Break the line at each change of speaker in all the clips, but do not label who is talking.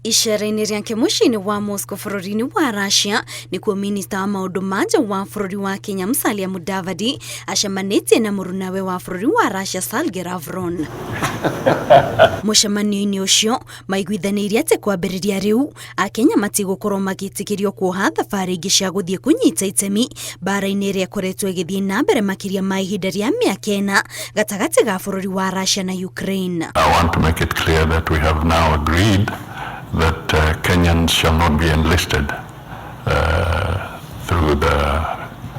Ishara-inĩ rĩake mũciĩ-inĩ wa Moscow bũrũri-inĩ wa Russia nĩkuo minista wa maũndũ ma nja wa bũrũri wa Kenya Musalia Mudavadi acemanĩtie na mũrunawe wa bũrũri wa Russia Sergei Lavrov. Mũcemanio-inĩ ũcio maiguithanĩirie atĩ kwambĩrĩria rĩu Akenya matigũkorwo magĩtĩkĩrio kuoha thabarĩ ingĩ cia gũthiĩ kũnyita itemi mbara-inĩ ĩrĩa ĩkoretwo ĩgĩthiĩ na mbere makĩria ma ihinda rĩa mĩaka 4 gatagatĩ ga bũrũri wa Russia na Ukraine.
I want to make it clear that we have now agreed that Kenyans shall not be enlisted through the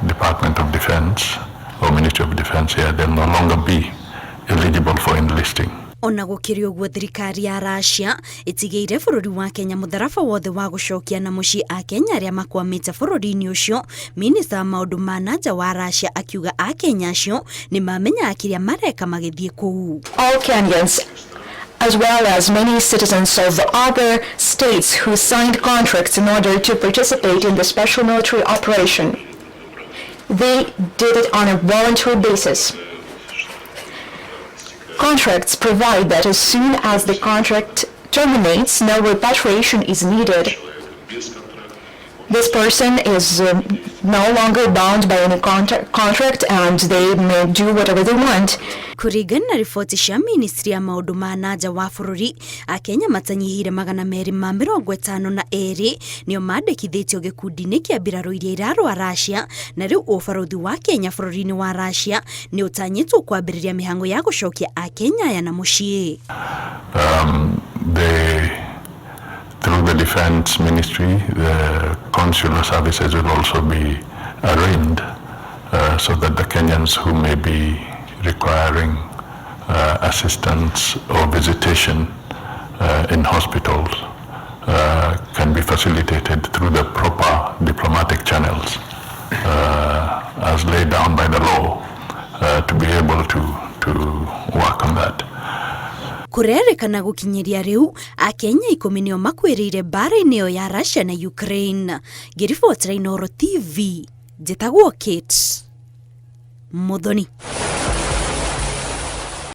Department of Defense or Ministry of Defense here. They'll no longer be eligible for enlisting.
Ona gũkĩrĩ ũguo thirikari ya Russia ĩtigĩire bũrũri wa Kenya mũtharaba wothe wa gũcokia na mũciĩ Akenya arĩa makwamĩte bũrũri-inĩ ũcio, minista wa maũndũ ma nanja wa Russia akiuga Akenya acio nĩ mamenyaga kĩrĩa mareka magĩthiĩ kũu.
All Kenyans, as well as many citizens of other states who signed contracts in order to participate in the special military operation, they did it on a voluntary basis. Contracts provide that as soon as the contract terminates, no repatriation is needed. This person is no longer bound by any contract and they may do whatever they want.
Kũringana na riboti cia ministry ya maũndũ ma nanja wa bũrũri, Akenya matanyihire 252 nĩo mandĩkithĩtio gĩkundi-inĩ kĩa mbirarũ iria irarũa Russia, na rĩu ũbarũthi wa Kenya bũrũri-inĩ wa Russia nĩ ũtanyĩtwo kwambĩrĩria mĩhang'o ya gũcokia Akenya aya na mũciĩ.
Through the Defense Ministry, the consular services will also be arraigned so that the Kenyans who may be requiring assistance or visitation in hospitals can be facilitated through the proper diplomatic channels as laid down by the law to be able to work on that.
Kũrerĩkana gũkinyĩria rĩu Akenya 10 nĩo makwĩrĩire mbara-inĩ ĩyo ya Russia na Ukraine. Ngĩribotera Inooro TV, njĩtagwo Kate Muthoni.